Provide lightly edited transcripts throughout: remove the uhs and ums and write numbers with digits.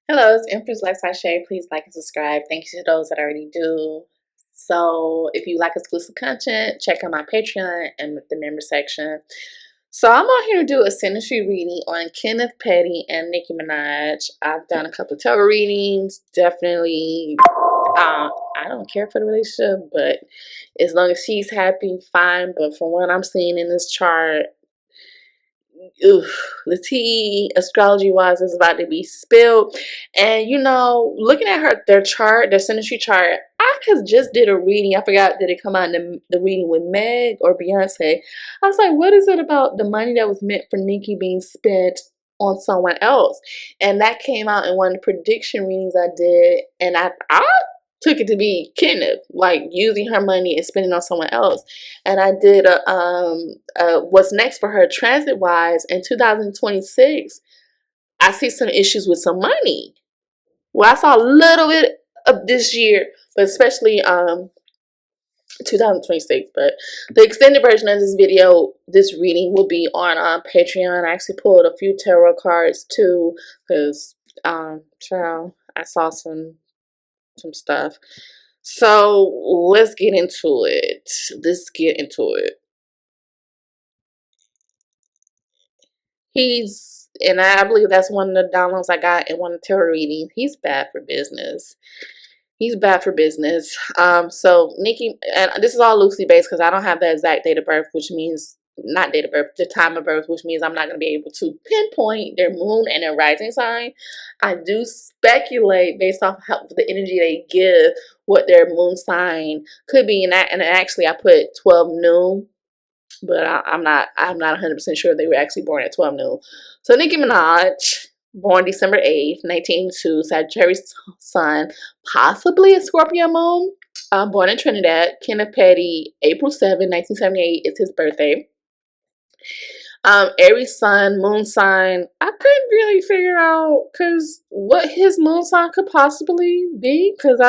Hello, it's Empress LuxAse. Please like and subscribe. Thank you to those that already do. So, if you like exclusive content, check out my Patreon and the member section. So, I'm on here to do a Synastry reading on Kenneth Petty and Nicki Minaj. I've done a couple of tarot readings. Definitely, I don't care for the relationship, but as long as she's happy, fine. But from what I'm seeing in this chart, the tea astrology wise is about to be spilled. And looking at their chart, their synastry chart, I just did a reading. I forgot, did it come out in the reading with Meg or Beyonce? I was like, what is it about the money that was meant for Nicki being spent on someone else? And that came out in one of the prediction readings I did, and I took it to be Kenneth, like using her money and spending on someone else. And I did what's next for her transit wise in 2026. I see some issues with some money. Well, I saw a little bit of this year, but especially 2026. But the extended version of this video, this reading, will be on Patreon. I actually pulled a few tarot cards too, because child, I saw some stuff. So let's get into it. And I believe that's one of the downloads I got in one of the tarot readings. He's bad for business. He's bad for business. So Nicki, and this is all loosely based because I don't have the exact date of birth, which means not date of birth, the time of birth, which means I'm not going to be able to pinpoint their moon and their rising sign. I do speculate based off the energy they give, what their moon sign could be. And actually, I put 12 noon, but I'm not 100% sure they were actually born at 12 noon. So Nicki Minaj, born December 8th, 1982, Sagittarius sun, possibly a Scorpio moon. Born in Trinidad. Kenneth Petty, April 7, 1978 is his birthday. Aries sun, moon sign. I couldn't really figure out what his moon sign could possibly be, because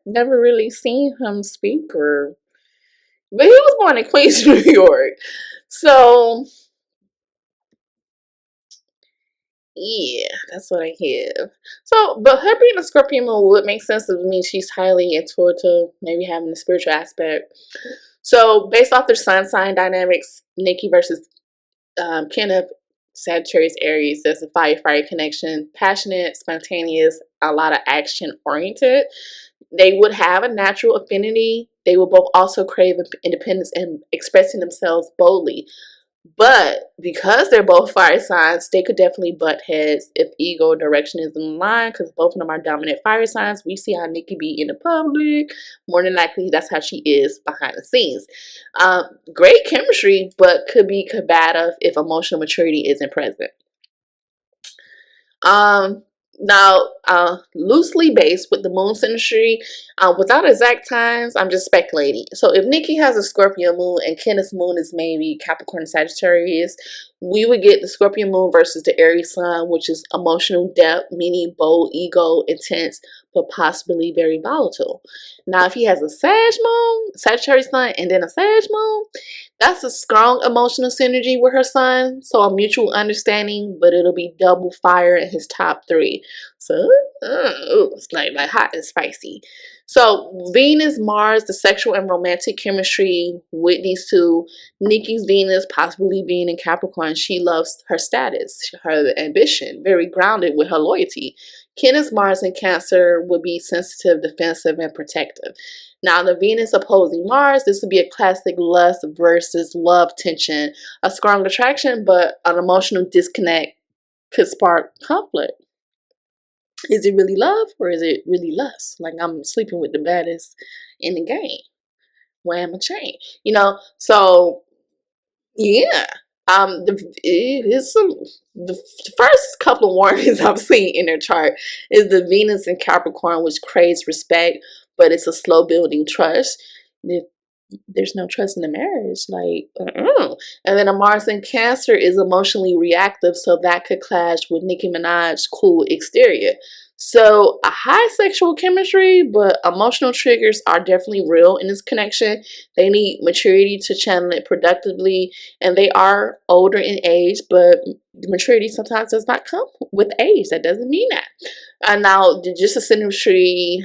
never really seen him speak but he was born in Queens, New York. So yeah, that's what I have. So, but her being a Scorpio moon would make sense to me. She's highly intuitive, maybe having a spiritual aspect. So, based off their sun sign dynamics, Nicki versus Kenneth, Sagittarius, Aries, there's a fire connection, passionate, spontaneous, a lot of action oriented. They would have a natural affinity. They will both also crave independence and expressing themselves boldly. But because they're both fire signs, they could definitely butt heads if ego or direction is in line, because both of them are dominant fire signs. We see how Nicki be in the public. More than likely, that's how she is behind the scenes. Great chemistry, but could be combative if emotional maturity isn't present. Now, loosely based with the moon synastry, without exact times, I'm just speculating. So if Nicki has a Scorpio moon and Kenneth's moon is maybe Capricorn Sagittarius, we would get the Scorpio moon versus the Aries sun, which is emotional depth, meaning bold, ego, intense, but possibly very volatile. Now, if he has a Sagittarius sun, and then a Sag moon, that's a strong emotional synergy with her sun. So a mutual understanding, but it'll be double fire in his top three. So it's like hot and spicy. So Venus, Mars, the sexual and romantic chemistry with these two. Nicki's Venus possibly being in Capricorn. She loves her status, her ambition, very grounded with her loyalty. Kenneth's Mars in Cancer would be sensitive, defensive, and protective. Now, the Venus opposing Mars, this would be a classic lust versus love tension. A strong attraction, but an emotional disconnect could spark conflict. Is it really love or is it really lust? Like, I'm sleeping with the baddest in the game. Wham a chain. So yeah. The first couple of warnings I've seen in their chart is the Venus in Capricorn, which craves respect, but it's a slow building trust. There's no trust in the marriage, and then a Mars in Cancer is emotionally reactive, so that could clash with Nicki Minaj's cool exterior. So a high sexual chemistry, but emotional triggers are definitely real in this connection. They need maturity to channel it productively, and they are older in age, but maturity sometimes does not come with age. That doesn't mean that. And now, just a Synastry,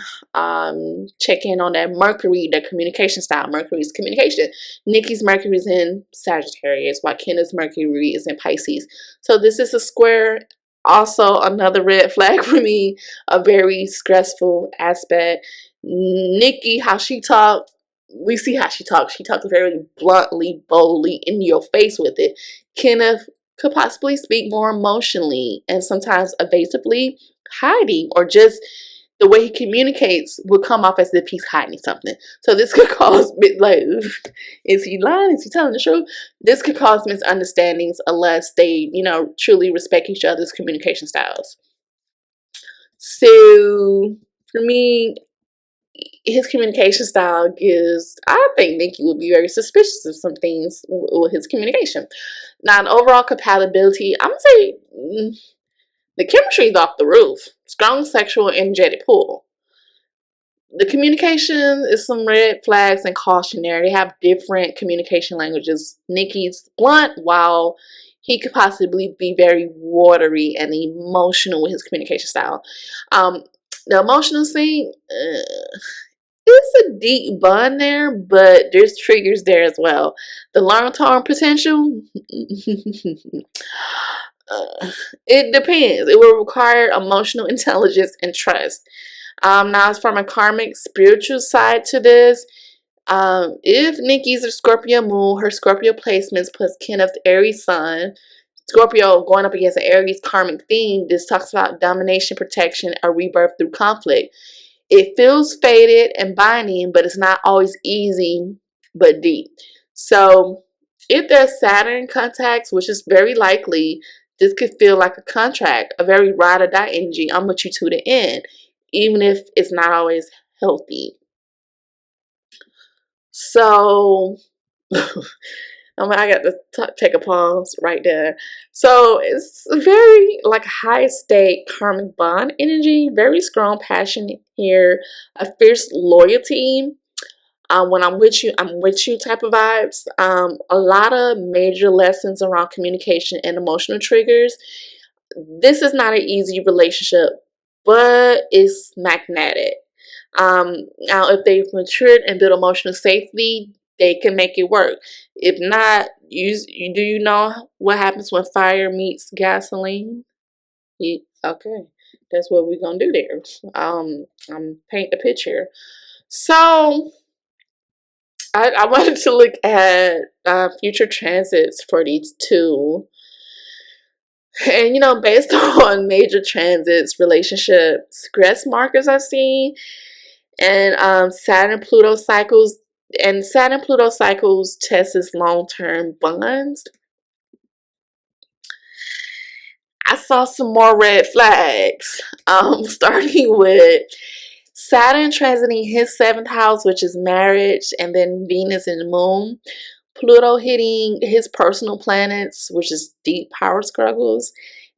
check in on that Mercury, the communication style. Mercury's communication. Nicki's Mercury is in Sagittarius, while Kenneth's Mercury is in Pisces. So this is a square. Also, another red flag for me, a very stressful aspect. Nicki, how she talks, we see how she talks. She talks very bluntly, boldly, in your face with it. Kenneth could possibly speak more emotionally and sometimes evasively, hiding, or just the way he communicates will come off as if he's hiding something. So this could cause, like, is he lying? Is he telling the truth? This could cause misunderstandings unless they, you know, truly respect each other's communication styles. So for me, his communication style gives, I think Nicki would be very suspicious of some things with his communication. Now, in overall compatibility, I'm going to say the chemistry is off the roof. Strong sexual energetic pull. The communication is some red flags and cautionary. They have different communication languages. Nicki's blunt, while he could possibly be very watery and emotional with his communication style. The emotional scene, it's a deep bond there, but there's triggers there as well. The long-term potential, it depends. It will require emotional intelligence and trust. Now, as from a karmic spiritual side to this, if Nicki's a Scorpio moon, her Scorpio placements plus Kenneth's Aries sun, Scorpio going up against an Aries karmic theme, this talks about domination, protection, or rebirth through conflict. It feels faded and binding, but it's not always easy but deep. So if there's Saturn contacts, which is very likely, this could feel like a contract, a very ride or die energy. I'm with you to the end, even if it's not always healthy. So I got to take a pause right there. So it's very like high stake karmic bond energy, very strong passion here, a fierce loyalty. When I'm with you type of vibes. A lot of major lessons around communication and emotional triggers. This is not an easy relationship, but it's magnetic. Now, if they've matured and built emotional safety, they can make it work. If not, do you know what happens when fire meets gasoline? Okay, that's what we're gonna do there. I'm paint the picture. So I wanted to look at future transits for these two. And, you know, based on major transits, relationships, stress markers I've seen, and Saturn-Pluto cycles, and Saturn-Pluto cycles test its long-term bonds, I saw some more red flags. Starting with Saturn transiting his 7th house, which is marriage, and then Venus and the moon. Pluto hitting his personal planets, which is deep power struggles.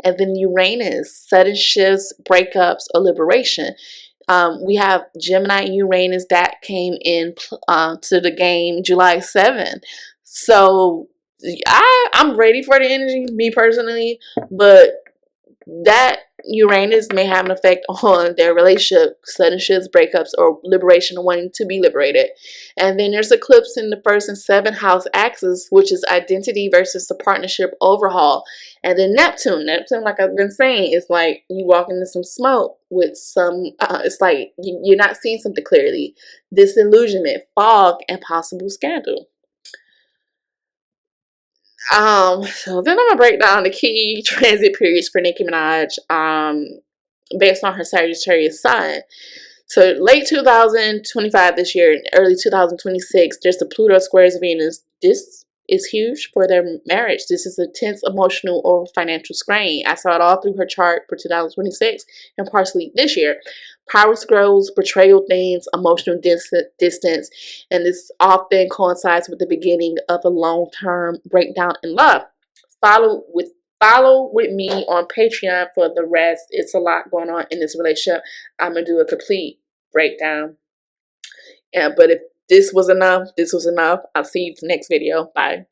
And then Uranus, sudden shifts, breakups, or liberation. We have Gemini and Uranus that came in to the game July 7th. So I'm ready for the energy, me personally, but that Uranus may have an effect on their relationship, sudden shifts, breakups, or liberation, wanting to be liberated. And then there's eclipse in the 1st and 7th house axis, which is identity versus the partnership overhaul. And then Neptune, like I've been saying, is like you walk into some smoke with some, it's like you're not seeing something clearly. Disillusionment, fog, and possible scandal. So then I'm gonna break down the key transit periods for Nicki Minaj, based on her Sagittarius sign. So late 2025 this year, and early 2026, there's the Pluto squares Venus. This is huge for their marriage. This is a tense emotional or financial strain. I saw it all through her chart for 2026 and partially this year. Power struggles, betrayal themes, emotional distance, and this often coincides with the beginning of a long-term breakdown in love. Follow with me on Patreon for the rest. It's a lot going on in this relationship. I'm gonna do a complete breakdown. Yeah, but if this was enough, this was enough. I'll see you in the next video. Bye.